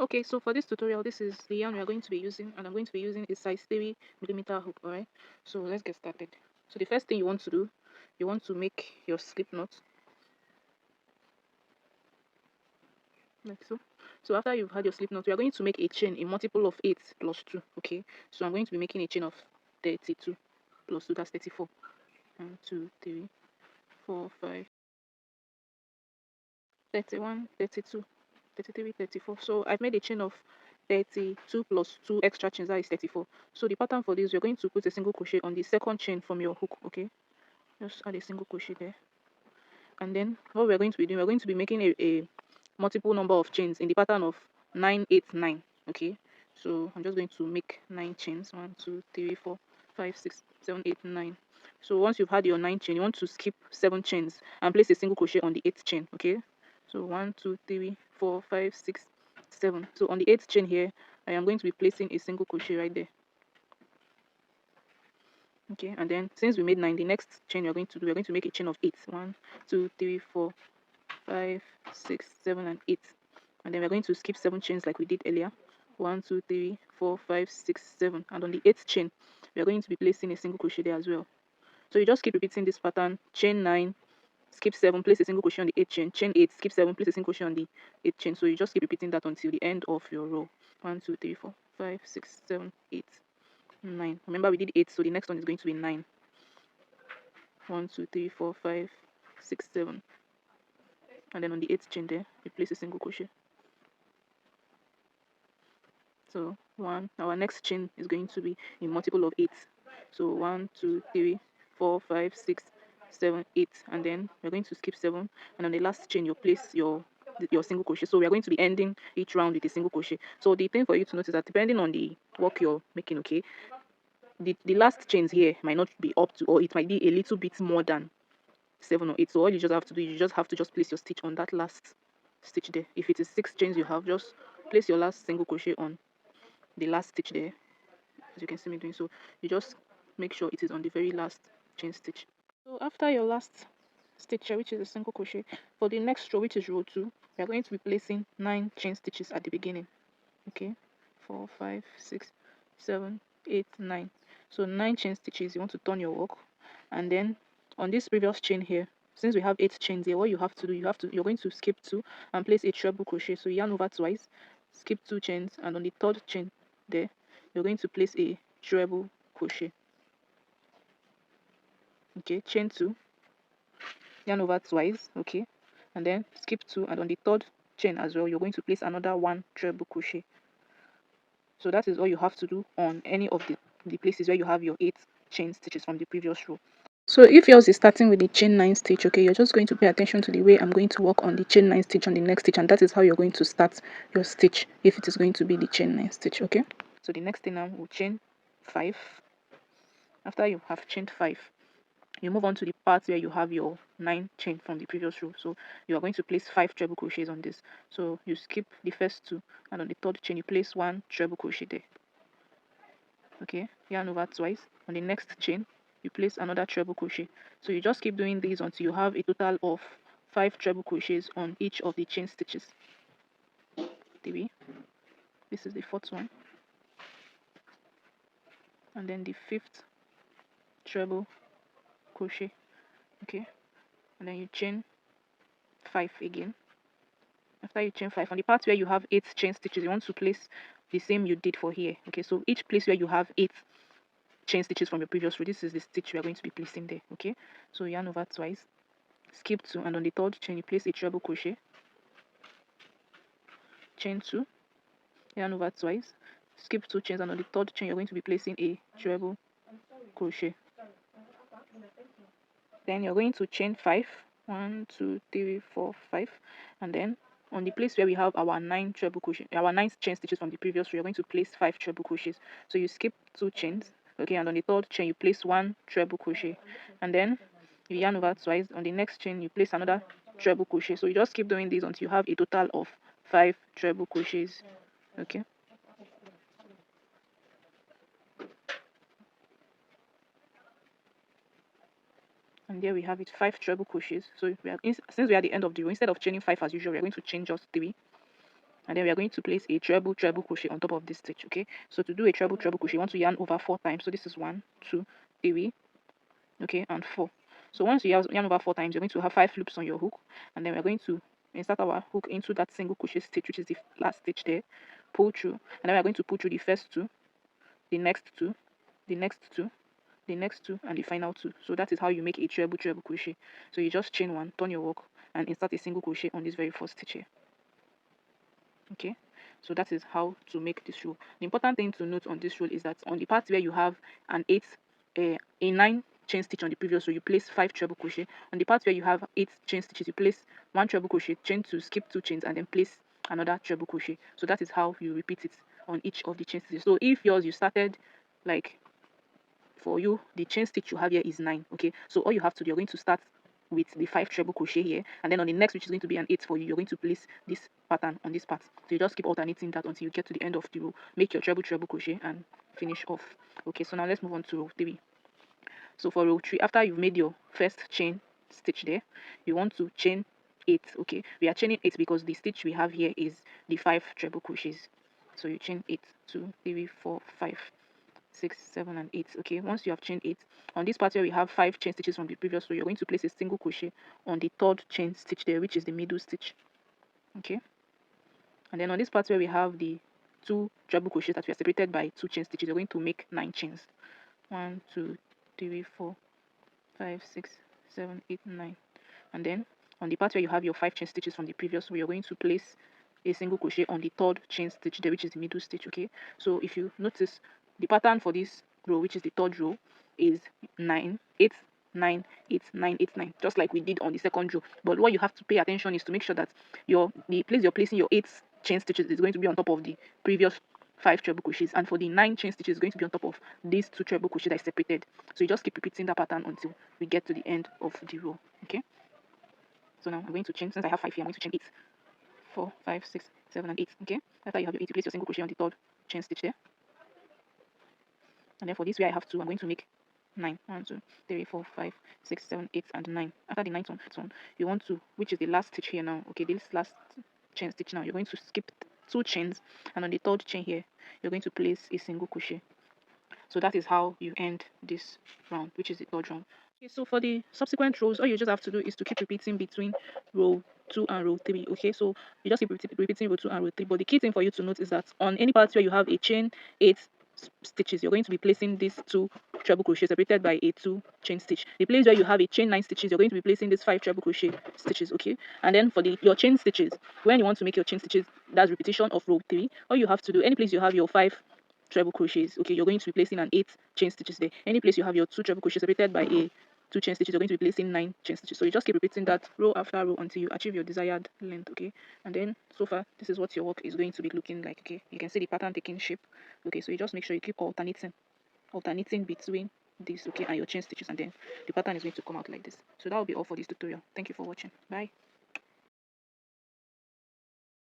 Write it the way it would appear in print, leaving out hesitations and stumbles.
Okay, so for this tutorial, this is the yarn we are going to be using, and I'm going to be using a size 3mm hook. Alright, so let's get started. So the first thing you want to do, you want to make your slip knot like so. So after you've had your slip knot, we are going to make a chain, a multiple of 8 plus 2. Okay, so I'm going to be making a chain of 32 plus 2, that's 34. 1, 2, 3, 4, 5, 31, 32, 33, 34. So I've made a chain of 32 plus 2 extra chains, that is 34. So the pattern for this, you're going to put a single crochet on the second chain from your hook. Okay, just add a single crochet there. And then what we're going to be doing, we're going to be making a multiple number of chains in the pattern of 9, 8, 9. Okay, so I'm just going to make 9 chains. 1, 2, 3, 4, 5, 6, 7, 8, 9. So once you've had your 9 chain, you want to skip 7 chains and place a single crochet on the 8th chain. Okay, so 1, 2, 3, 4, 5, 6, 7. So on the 8th chain here, I am going to be placing a single crochet right there. Okay, and then since we made 9, the next chain we're going to make a chain of 8. 1, 2, 3, 4, 5, 6, 7, and 8. And then we're going to skip 7 chains like we did earlier. 1, 2, 3, 4, 5, 6, 7. And on the 8th chain, we are going to be placing a single crochet there as well. So you just keep repeating this pattern. Chain 9, skip 7, place a single crochet on the 8th chain. Chain 8, skip 7, place a single crochet on the 8th chain. So you just keep repeating that until the end of your row. 1, 2, 3, 4, 5, 6, 7, 8, 9. Remember we did 8, so the next one is going to be 9. 1, 2, 3, 4, 5, 6, 7. And then on the 8th chain there, you place a single crochet. So our next chain is going to be a multiple of 8. So 1, 2, 3, 4, 5, 6, 7, 8, and then we're going to skip 7, and on the last chain you place your single crochet. So we are going to be ending each round with a single crochet. So the thing for you to notice is that depending on the work you're making, okay, the last chains here might not be up to, or it might be a little bit more than 7 or 8. So all you just have to do, you just have to place your stitch on that last stitch there. If it is 6 chains you have, just place your last single crochet on the last stitch there, as you can see me doing. So you just make sure it is on the very last chain stitch. So after your last stitch here, which is a single crochet, for the next row, which is row 2, we are going to be placing 9 chain stitches at the beginning. Okay, 4, 5, 6, 7, 8, 9. So 9 chain stitches. You want to turn your work, and then on this previous chain here, since we have 8 chains here, what you have to do, you're going to skip 2 and place a treble crochet. So yarn over twice, skip 2 chains, and on the third chain there, you're going to place a treble crochet. Okay, chain 2, yarn over twice. Okay, and then skip 2, and on the third chain as well, you're going to place another 1 treble crochet. So that is all you have to do on any of the places where you have your 8 chain stitches from the previous row. So if yours is starting with the chain 9 stitch, okay, you're just going to pay attention to the way I'm going to work on the chain 9 stitch on the next stitch, and that is how you're going to start your stitch if it is going to be the chain 9 stitch. Okay, so the next thing now, we'll chain 5. After you have chained 5, you move on to the part where you have your 9 chain from the previous row. So you are going to place 5 treble crochets on this. So you skip the first 2, and on the third chain you place 1 treble crochet there. Okay, yarn over twice. On the next chain you place another treble crochet. So you just keep doing these until you have a total of 5 treble crochets on each of the chain stitches. 3, this is the 4th one, and then the 5th treble crochet. Okay, and then you chain 5 again. After you chain 5, on the part where you have 8 chain stitches, you want to place the same you did for here. Okay, so each place where you have 8 chain stitches from your previous row, this is the stitch we are going to be placing there. Okay, so yarn over twice, skip 2, and on the third chain you place a treble crochet, chain 2, yarn over twice, skip 2 chains, and on the third chain you're going to be placing a treble crochet. Then you're going to chain 5, 1, 2, 3, 4, 5, and then on the place where we have our 9 treble crochet, our 9 chain stitches from the previous row, you're going to place 5 treble crochets. So you skip 2 chains, okay, and on the third chain you place 1 treble crochet, and then you yarn over twice. On the next chain you place another treble crochet. So you just keep doing this until you have a total of 5 treble crochets. Okay, and there we have it, 5 treble crochets. So since we are at the end of the row, instead of chaining 5 as usual, we're going to chain just 3. and then we are going to place a treble crochet on top of this stitch. Okay, so to do a treble crochet, you want to yarn over 4 times. So this is 1, 2, 3, okay, and 4. So once you yarn over 4 times, you're going to have 5 loops on your hook, and then we're going to insert our hook into that single crochet stitch, which is the last stitch there, pull through, and then we're going to pull through the first 2, the next 2, the next 2, the next 2, and the final 2. So that is how you make a treble crochet. So you just chain 1, turn your work, and insert a single crochet on this very first stitch here. Okay, so that is how to make this row. The important thing to note on this row is that on the part where you have an 9 chain stitch on the previous row, you place 5 treble crochet. On the part where you have 8 chain stitches, you place 1 treble crochet, chain 2, skip 2 chains, and then place another treble crochet. So that is how you repeat it on each of the chain stitches. So if yours you started like, for you, the chain stitch you have here is 9. Okay, so all you have to do, you're going to start with the 5 treble crochet here, and then on the next, which is going to be an 8 for you, you're going to place this pattern on this part. So you just keep alternating that until you get to the end of the row. Make your treble crochet and finish off. Okay, so now let's move on to row 3. So for row 3, after you've made your first chain stitch there, you want to chain 8. Okay, we are chaining 8 because the stitch we have here is the 5 treble crochets. So you chain 8, 2, 3, 4, 5, 6, 7, and 8. Okay, once you have chained 8, on this part where we have 5 chain stitches from the previous row, you're going to place a single crochet on the 3rd chain stitch there, which is the middle stitch. Okay, and then on this part where we have the 2 treble crochets that we are separated by 2 chain stitches, you're going to make 9 chains. 1, 2, 3, 4, 5, 6, 7, 8, 9. And then on the part where you have your 5 chain stitches from the previous row, you're going to place a single crochet on the 3rd chain stitch there, which is the middle stitch. Okay, so if you notice, the pattern for this row, which is the 3rd row, is 9, 8, 9, 8, 9, 8, 9, just like we did on the 2nd row. But what you have to pay attention is to make sure that the place you're placing your 8 chain stitches is going to be on top of the previous 5 treble crochets, and for the 9 chain stitches is going to be on top of these 2 treble crochets that is separated. So you just keep repeating that pattern until we get to the end of the row. Okay, so now I'm going to chain, since I have 5 here, I'm going to chain 8, 4, 5, 6, 7, and 8. Okay, after you have your 8, you place your single crochet on the 3rd chain stitch there, and then for this way I have 2, I'm going to make 9. 1, 2, 3, 4, 5, 6, 7, 8, and 9. After the 9th one, you want to, which is the last stitch here now. Okay, this last chain stitch now, you're going to skip 2 chains, and on the 3rd chain here, you're going to place a single crochet. So that is how you end this round, which is the 3rd round. Okay, so for the subsequent rows, all you just have to do is to keep repeating between row 2 and row 3. Okay, so you just keep repeating row 2 and row 3. But the key thing for you to note is that on any part where you have a chain 8 stitches, you're going to be placing these 2 treble crochets separated by a 2 chain stitch. The place where you have a chain 9 stitches, you're going to be placing these 5 treble crochet stitches. Okay, and then for your chain stitches, when you want to make your chain stitches, that's repetition of row 3. All you have to do, any place you have your 5 treble crochets, okay, you're going to be placing an 8 chain stitches there. Any place you have your 2 treble crochets separated by a 2 chain stitches, you're going to be placing 9 chain stitches. So you just keep repeating that row after row until you achieve your desired length. Okay, and then so far this is what your work is going to be looking like. Okay, you can see the pattern taking shape. Okay, so you just make sure you keep alternating between this, okay, and your chain stitches, and then the pattern is going to come out like this. So that will be all for this tutorial. Thank you for watching. Bye.